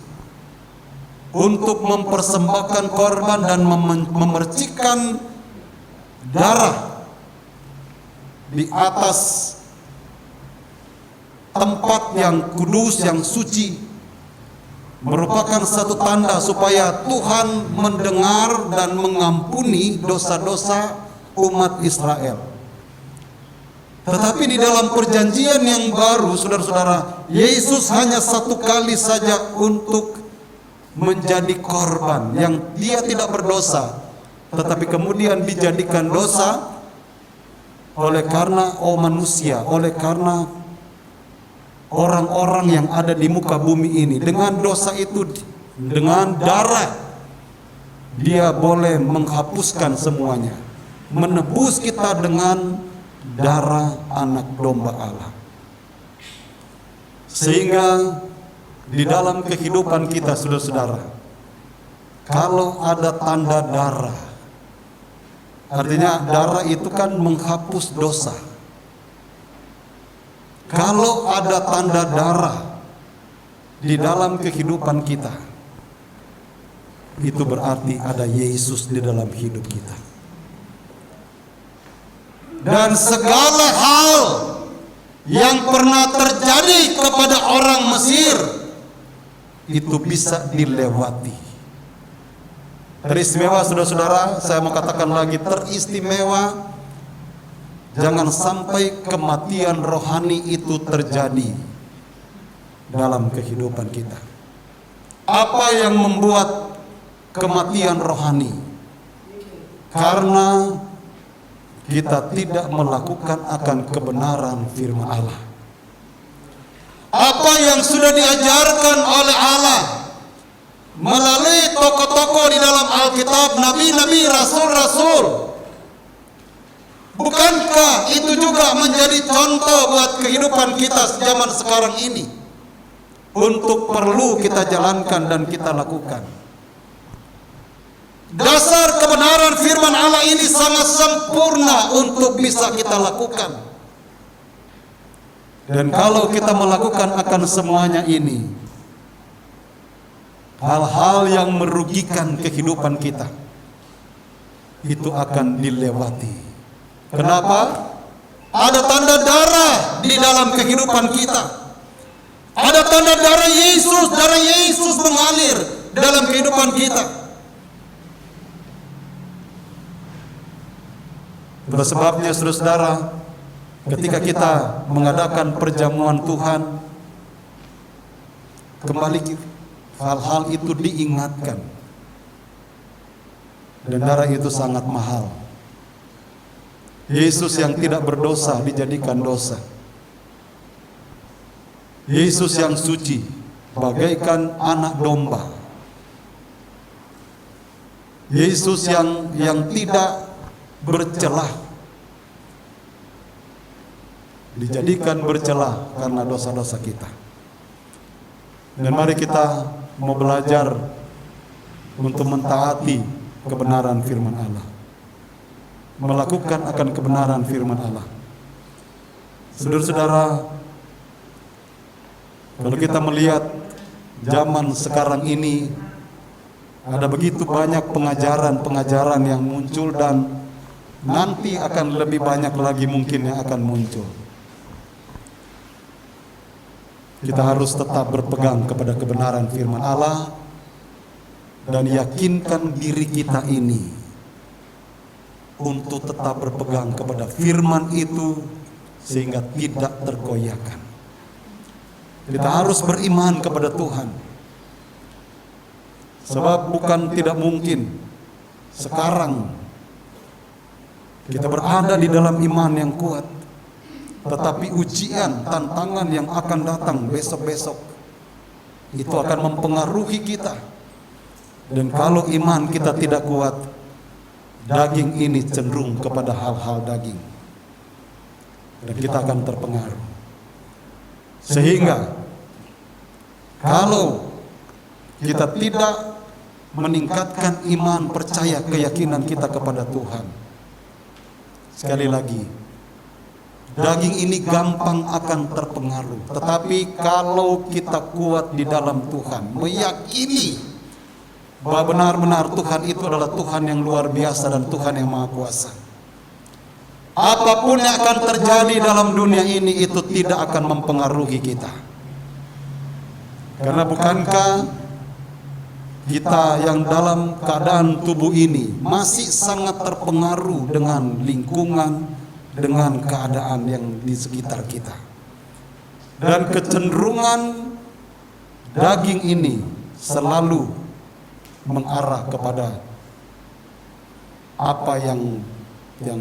untuk mempersembahkan korban dan memercikkan darah di atas tempat yang kudus, yang suci, merupakan satu tanda supaya Tuhan mendengar dan mengampuni dosa-dosa umat Israel. Tetapi di dalam perjanjian yang baru, saudara-saudara, Yesus hanya satu kali saja untuk menjadi korban yang dia tidak berdosa, tetapi kemudian dijadikan dosa oleh karena manusia, oleh karena orang-orang yang ada di muka bumi ini. Dengan dosa itu, dengan darah, dia boleh menghapuskan semuanya, menebus kita dengan darah anak domba Allah. Sehingga di dalam kehidupan kita, saudara-saudara, kalau ada tanda darah, artinya darah itu kan menghapus dosa. Kalau ada tanda darah di dalam kehidupan kita, itu berarti ada Yesus di dalam hidup kita. Dan segala hal yang pernah terjadi kepada orang Mesir itu bisa dilewati. Teristimewa, saudara-saudara, saya mau katakan lagi, teristimewa. Jangan sampai kematian rohani itu terjadi dalam kehidupan kita. Apa yang membuat kematian rohani? Karena kita tidak melakukan akan kebenaran firman Allah. Apa yang sudah diajarkan oleh Allah melalui tokoh-tokoh di dalam Alkitab, nabi-nabi, rasul-rasul, bukankah itu juga menjadi contoh buat kehidupan kita zaman sekarang ini, untuk perlu kita jalankan dan kita lakukan? Dasar kebenaran firman Allah ini sangat sempurna untuk bisa kita lakukan. Dan kalau kita melakukan akan semuanya ini, hal-hal yang merugikan kehidupan kita itu akan dilewati. Kenapa? Ada tanda darah di dalam kehidupan kita. Ada tanda darah Yesus mengalir dalam kehidupan kita. Itulah sebabnya, saudara-saudara, ketika kita mengadakan perjamuan Tuhan, kembali hal-hal itu diingatkan. Dan darah itu sangat mahal. Yesus yang tidak berdosa dijadikan dosa. Yesus yang suci bagaikan anak domba. Yesus yang tidak bercelah dijadikan bercelah karena dosa-dosa kita. Dan mari kita mau belajar untuk mentaati kebenaran firman Allah, melakukan akan kebenaran firman Allah. Saudara-saudara, kalau kita melihat zaman sekarang ini, ada begitu banyak pengajaran-pengajaran yang muncul, dan nanti akan lebih banyak lagi mungkin yang akan muncul. Kita harus tetap berpegang kepada kebenaran firman Allah dan yakinkan diri kita ini untuk tetap berpegang kepada firman itu sehingga tidak tergoyahkan. Kita harus beriman kepada Tuhan, sebab bukan tidak mungkin sekarang kita berada di dalam iman yang kuat, tetapi ujian, tantangan yang akan datang besok-besok itu akan mempengaruhi kita. Dan kalau iman kita tidak kuat, daging ini cenderung kepada hal-hal daging, dan kita akan terpengaruh. Sehingga kalau kita tidak meningkatkan iman, percaya, keyakinan kita kepada Tuhan, sekali lagi, daging ini gampang akan terpengaruh. Tetapi kalau kita kuat di dalam Tuhan, meyakini bahwa benar-benar Tuhan itu adalah Tuhan yang luar biasa dan Tuhan yang maha kuasa, apapun yang akan terjadi dalam dunia ini itu tidak akan mempengaruhi kita. Karena bukankah kita yang dalam keadaan tubuh ini masih sangat terpengaruh dengan lingkungan, dengan keadaan yang di sekitar kita. Dan kecenderungan daging ini selalu mengarah kepada apa yang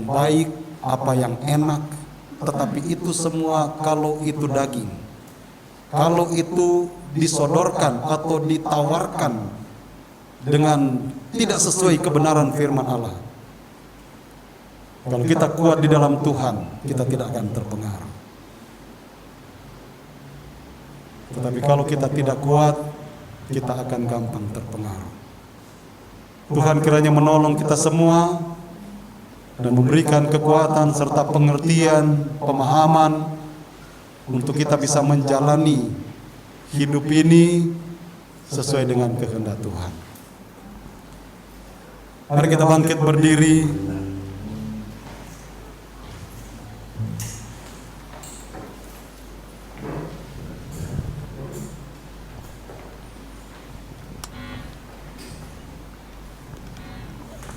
baik, apa yang enak. Tetapi itu semua kalau itu daging, kalau itu disodorkan atau ditawarkan dengan tidak sesuai kebenaran firman Allah, kalau kita kuat di dalam Tuhan, kita tidak akan terpengaruh. Tetapi kalau kita tidak kuat, kita akan gampang terpengaruh. Tuhan kiranya menolong kita semua dan memberikan kekuatan serta pengertian, pemahaman untuk kita bisa menjalani hidup ini sesuai dengan kehendak Tuhan. Mari kita bangkit berdiri.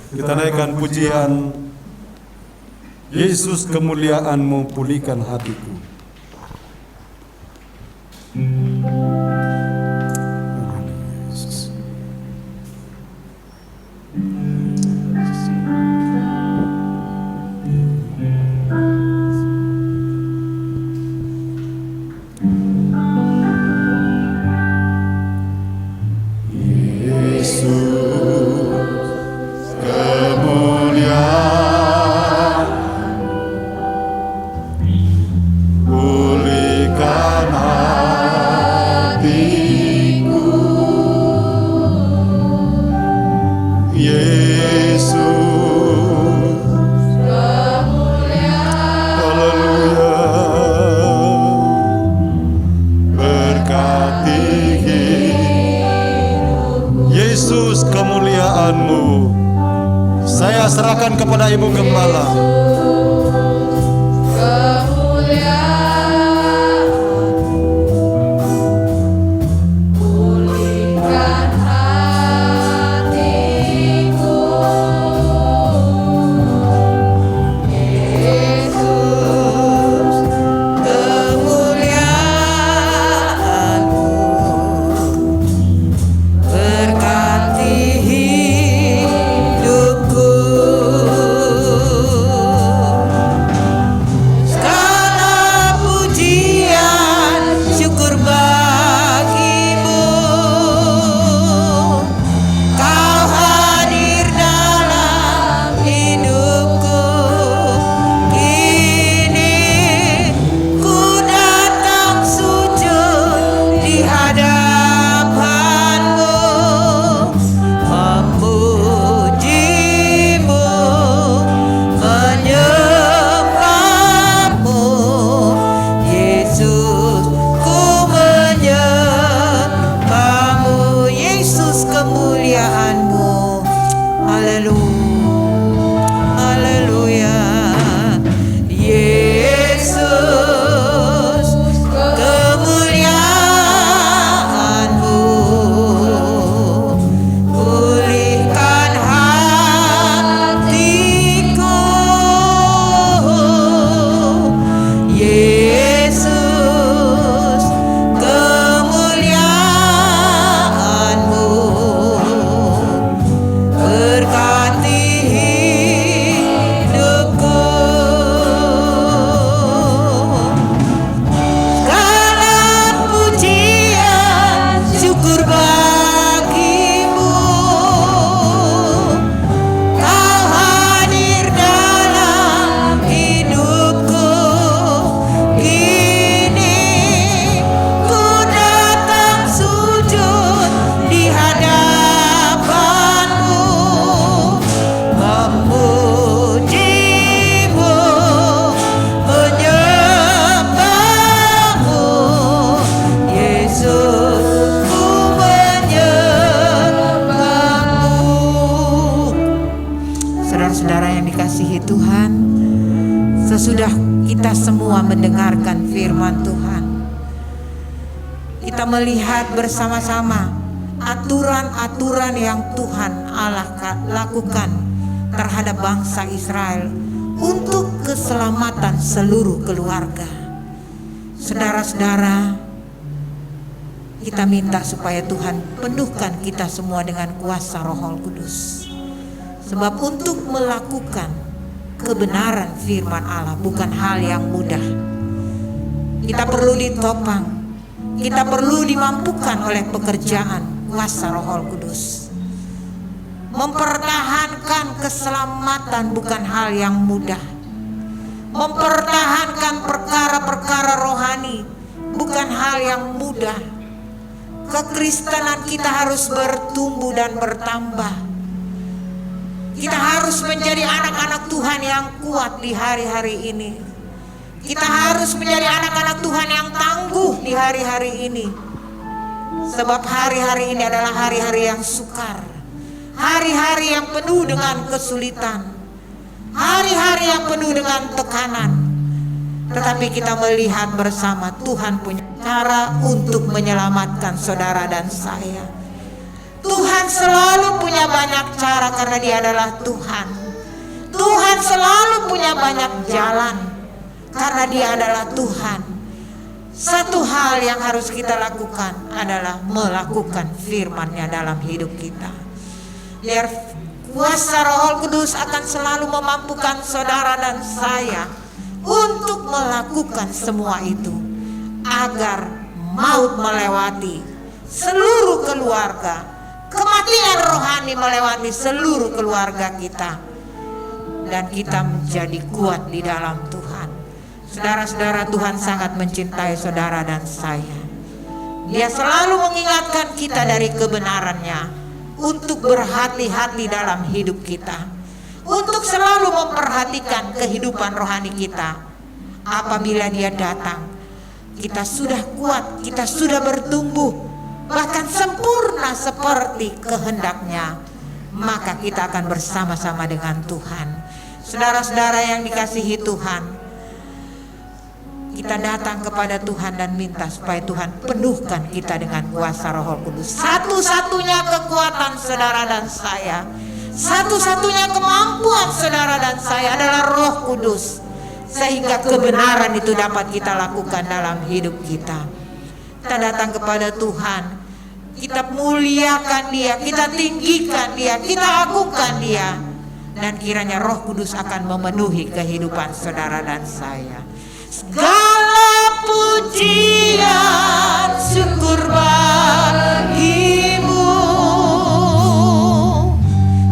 Kita naikkan pujian, Yesus kemuliaan-Mu pulihkan hatiku. Yesus kemuliaan-Mu, saya serahkan kepada Ibu Gembala. Berkati hidup sudah kita semua mendengarkan firman Tuhan. Kita melihat bersama-sama aturan-aturan yang Tuhan Allah lakukan terhadap bangsa Israel untuk keselamatan seluruh keluarga. Saudara-saudara, kita minta supaya Tuhan penuhkan kita semua dengan kuasa Roh Kudus. Sebab untuk melakukan kebenaran firman Allah bukan hal yang mudah. Kita perlu ditopang, kita perlu dimampukan oleh pekerjaan kuasa Roh Kudus. Mempertahankan keselamatan bukan hal yang mudah. Mempertahankan perkara-perkara rohani bukan hal yang mudah. Kekristenan kita harus bertumbuh dan bertambah. Kita harus menjadi anak-anak Tuhan yang kuat di hari-hari ini. Kita harus menjadi anak-anak Tuhan yang tangguh di hari-hari ini. Sebab hari-hari ini adalah hari-hari yang sukar. Hari-hari yang penuh dengan kesulitan. Hari-hari yang penuh dengan tekanan. Tetapi kita melihat bersama Tuhan punya cara untuk menyelamatkan saudara dan saya. Tuhan selalu punya banyak cara karena Dia adalah Tuhan. Tuhan selalu punya banyak jalan karena Dia adalah Tuhan. Satu hal yang harus kita lakukan adalah melakukan firman-Nya dalam hidup kita. Biar kuasa Roh Kudus akan selalu memampukan saudara dan saya untuk melakukan semua itu, agar maut melewati seluruh keluarga, kematian rohani melewati seluruh keluarga kita, dan kita menjadi kuat di dalam Tuhan. Saudara-saudara, Tuhan sangat mencintai saudara dan saya. Dia selalu mengingatkan kita dari kebenaran-Nya untuk berhati-hati dalam hidup kita, untuk selalu memperhatikan kehidupan rohani kita. Apabila Dia datang, kita sudah kuat, kita sudah bertumbuh, bahkan sempurna seperti kehendak-Nya, maka kita akan bersama-sama dengan Tuhan. Saudara-saudara yang dikasihi Tuhan, kita datang kepada Tuhan dan minta supaya Tuhan penuhkan kita dengan kuasa Roh Kudus. Satu-satunya kekuatan saudara dan saya, satu-satunya kemampuan saudara dan saya adalah Roh Kudus, sehingga kebenaran itu dapat kita lakukan dalam hidup kita. Kita datang kepada Tuhan, kita muliakan Dia, kita tinggikan Dia, kita agungkan Dia, dan kiranya Roh Kudus akan memenuhi kehidupan saudara dan saya. Segala pujian syukur bagimu,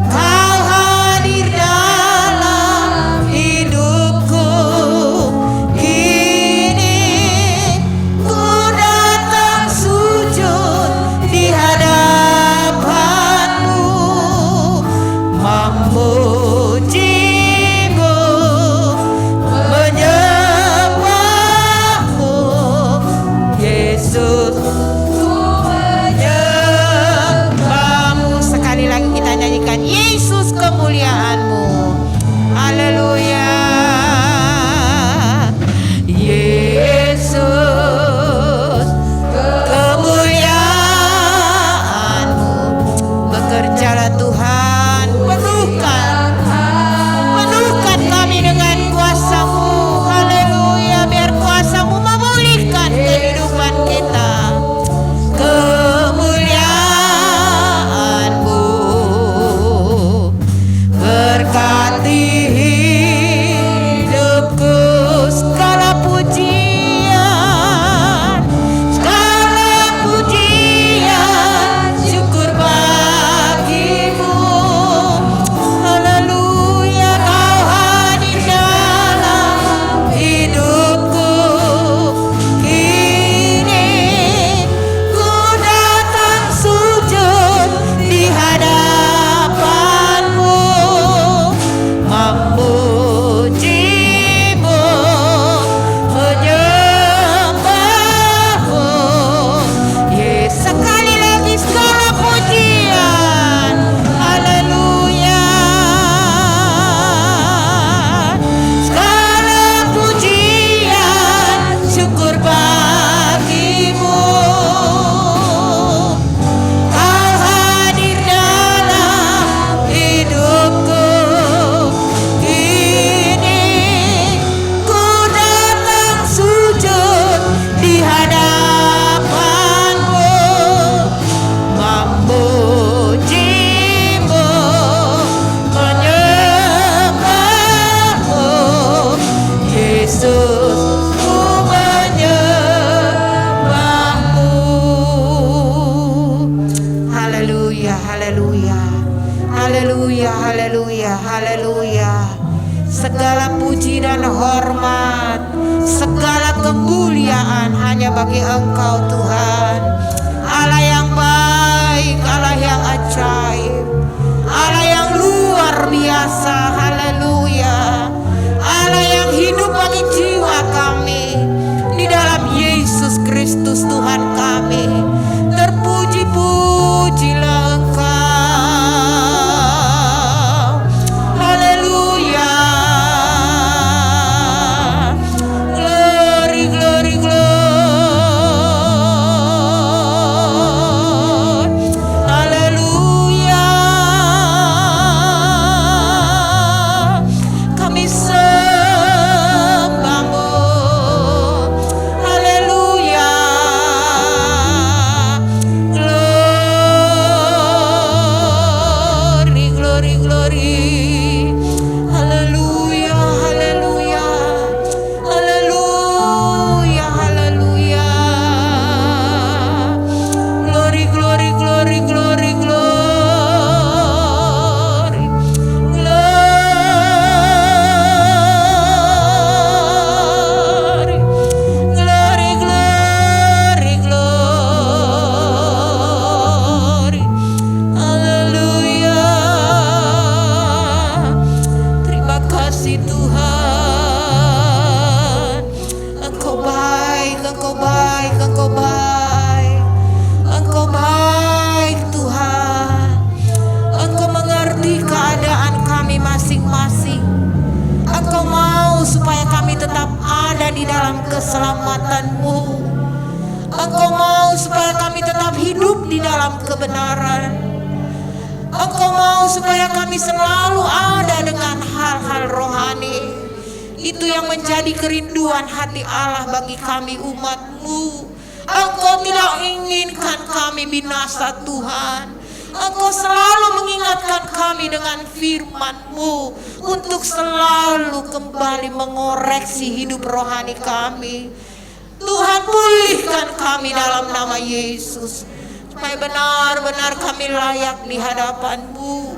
Kau hadir dalam hidupku. Kini ku datang sujud di hadapanmu, memujimu, menyembahmu, Yesus. Haleluya, haleluya. Haleluya, haleluya, haleluya. Segala puji dan hormat, segala kemuliaan hanya bagi Engkau Tuhan. Allah yang baik, Allah yang ajaib, Allah yang luar biasa. Haleluya. Allah yang hidup bagi jiwa kami di dalam Yesus Kristus Tuhan kami. Terpuji-pujilah Engkau. Haleluya. Glory, glory, glory. Haleluya. Kami sembahmu. Haleluya. Glory, glory, glory. Haleluya, haleluya. Haleluya, haleluya. Glory, glory, glory, glory, glory. Glory, glory, glory, glory. Haleluya. Terima kasih Tuhan. Engkau baik, Engkau baik, Engkau baik. Engkau baik Tuhan. Engkau mengerti keadaan kami masing-masing. Engkau mau supaya kami tetap ada di dalam keselamatan-Mu. Engkau mau supaya kami tetap hidup di dalam kebenaran. Engkau mau supaya kami selalu ada dengan hal-hal rohani. Itu yang menjadi kerinduan hati Allah bagi kami umat-Mu. Engkau tidak inginkan kami binasa Tuhan. Engkau selalu mengingatkan kami dengan firman-Mu untuk selalu kembali mengoreksi hidup rohani kami. Tuhan, pulihkan kami dalam nama Yesus, supaya benar-benar kami layak di hadapan-Mu.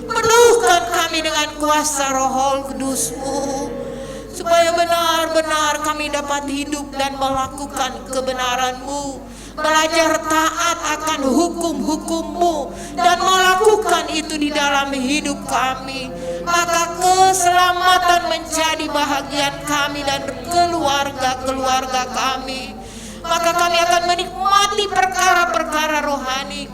Penuhkan kami dengan kuasa Roh Kudus-Mu, supaya benar-benar kami dapat hidup dan melakukan kebenaran-Mu, belajar taat akan hukum-hukum-Mu, dan melakukan itu di dalam hidup kami. Maka keselamatan menjadi bahagian kami dan keluarga-keluarga kami. Maka kami akan menikmati perkara-perkara rohani,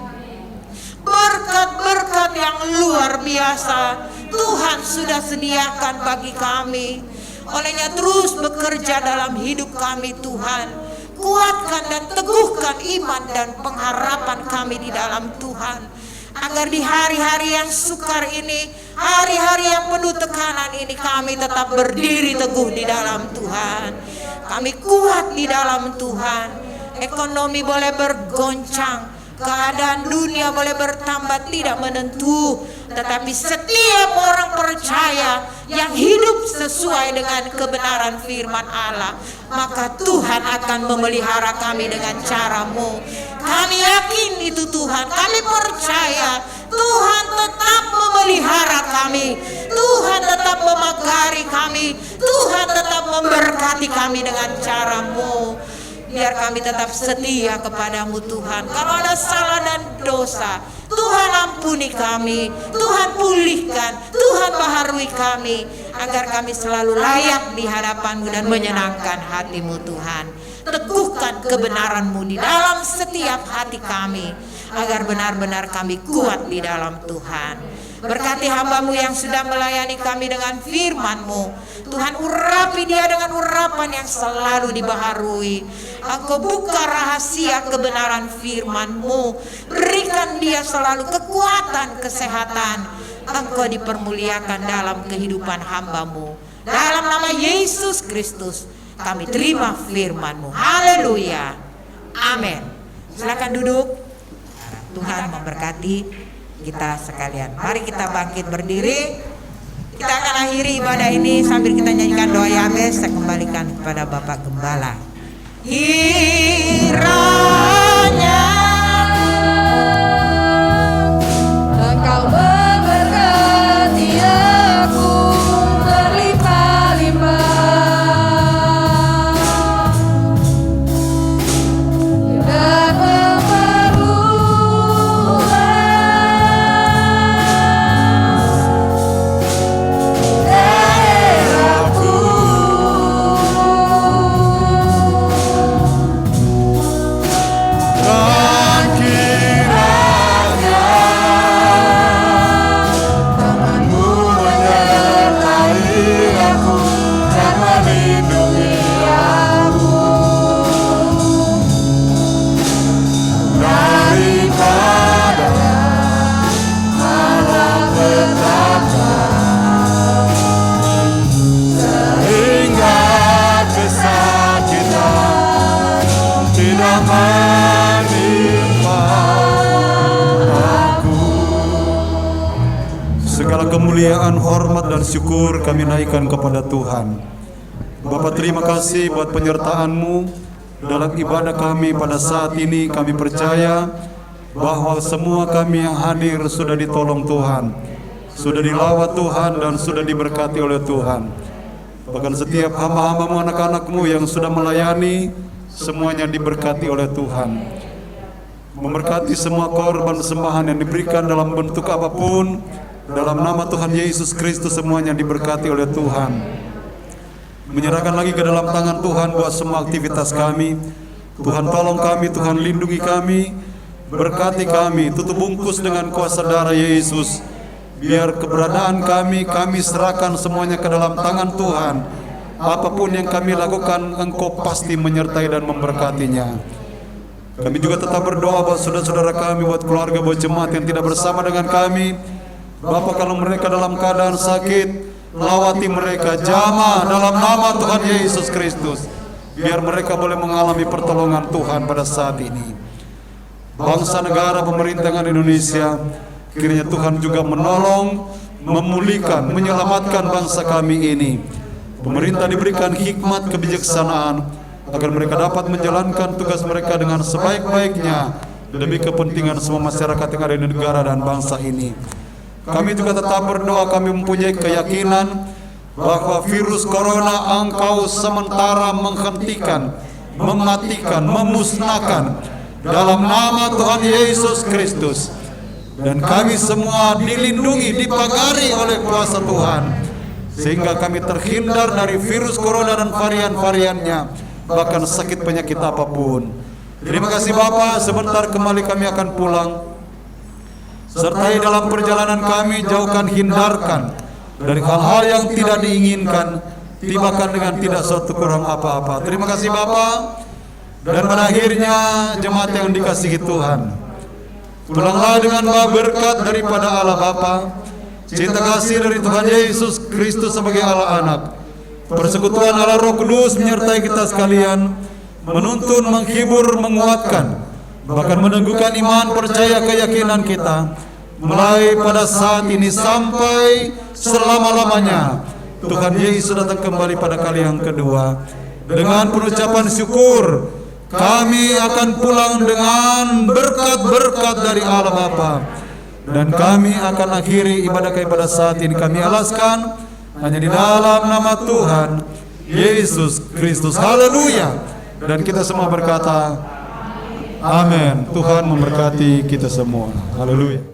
berkat-berkat yang luar biasa Tuhan sudah sediakan bagi kami. Olehnya terus bekerja dalam hidup kami Tuhan. Kuatkan dan teguhkan iman dan pengharapan kami di dalam Tuhan. Agar di hari-hari yang sukar ini, hari-hari yang penuh tekanan ini, kami tetap berdiri teguh di dalam Tuhan. Kami kuat di dalam Tuhan. Ekonomi boleh bergoncang, keadaan dunia boleh bertambah tidak menentu, tetapi setiap orang percaya yang hidup sesuai dengan kebenaran firman Allah, maka Tuhan akan memelihara kami dengan cara-Mu. Kami yakin itu Tuhan, kami percaya Tuhan tetap memelihara kami, Tuhan tetap memagari kami, Tuhan tetap memberkati kami dengan cara-Mu. Biar kami tetap setia kepadamu Tuhan. Kalau ada salah dan dosa, Tuhan ampuni kami, Tuhan pulihkan, Tuhan baharui kami, agar kami selalu layak di hadapan-Mu dan menyenangkan hati-Mu Tuhan. Teguhkan kebenaran-Mu di dalam setiap hati kami, agar benar-benar kami kuat di dalam Tuhan. Berkati hamba-Mu yang sudah melayani kami dengan firman-Mu. Tuhan, urapi dia dengan urapan yang selalu dibaharui. Engkau buka rahasia kebenaran firman-Mu. Berikan dia selalu kekuatan, kesehatan. Engkau dipermuliakan dalam kehidupan hamba-Mu. Dalam nama Yesus Kristus kami terima firman-Mu. Haleluya. Amin. Silakan duduk. Tuhan memberkati kita sekalian. Mari kita bangkit berdiri. Kita akan akhiri ibadah ini sambil kita nyanyikan doa Yabes. Saya kembalikan kepada Bapak Gembala. Kiranya kemuliaan, hormat, dan syukur kami naikkan kepada Tuhan. Bapa, terima kasih buat penyertaan-Mu dalam ibadah kami pada saat ini. Kami percaya bahwa semua kami yang hadir sudah ditolong Tuhan, sudah dilawat Tuhan, dan sudah diberkati oleh Tuhan. Bahkan setiap hamba-hamba-Mu, anak-anak-Mu yang sudah melayani, semuanya diberkati oleh Tuhan. Memberkati semua korban sembahan yang diberikan dalam bentuk apapun, dalam nama Tuhan Yesus Kristus semuanya diberkati oleh Tuhan. Menyerahkan lagi ke dalam tangan Tuhan buat semua aktivitas kami. Tuhan tolong kami, Tuhan lindungi kami, berkati kami, tutup bungkus dengan kuasa darah Yesus. Biar keberadaan kami serahkan semuanya ke dalam tangan Tuhan. Apapun yang kami lakukan, Engkau pasti menyertai dan memberkatinya. Kami juga tetap berdoa buat saudara-saudara kami, buat keluarga, buat jemaat yang tidak bersama dengan kami. Bapa, kalau mereka dalam keadaan sakit, lawati mereka, jamah dalam nama Tuhan Yesus Kristus. Biar mereka boleh mengalami pertolongan Tuhan pada saat ini. Bangsa, negara, pemerintahan Indonesia, kiranya Tuhan juga menolong, memulihkan, menyelamatkan bangsa kami ini. Pemerintah diberikan hikmat kebijaksanaan agar mereka dapat menjalankan tugas mereka dengan sebaik-baiknya demi kepentingan semua masyarakat yang ada di negara dan bangsa ini. Kami juga tetap berdoa, kami mempunyai keyakinan bahwa virus corona Engkau sementara menghentikan, mematikan, memusnahkan dalam nama Tuhan Yesus Kristus. Dan kami semua dilindungi, dipagari oleh kuasa Tuhan, sehingga kami terhindar dari virus corona dan varian-variannya, bahkan sakit penyakit apapun. Terima kasih Bapa, sebentar kembali kami akan pulang. Sertai dalam perjalanan kami, jauhkan, hindarkan dari hal-hal yang tidak diinginkan, tibakan dengan tidak suatu kurang apa-apa. Terima kasih Bapa. Dan pada akhirnya jemaat yang dikasihi Tuhan, pulanglah dengan berkat daripada Allah Bapa, cinta kasih dari Tuhan Yesus Kristus sebagai Allah Anak, persekutuan Allah Roh Kudus menyertai kita sekalian, menuntun, menghibur, menguatkan, bahkan meneguhkan iman, percaya, keyakinan kita, mulai pada saat ini sampai selama-lamanya. Tuhan Yesus datang kembali pada kali yang kedua. Dengan pengucapan syukur, kami akan pulang dengan berkat-berkat dari Allah Bapa. Dan kami akan akhiri ibadah kami pada saat ini. Kami alaskan hanya di dalam nama Tuhan Yesus Kristus. Haleluya. Dan kita semua berkata, amin. Tuhan memberkati kita semua. Haleluya.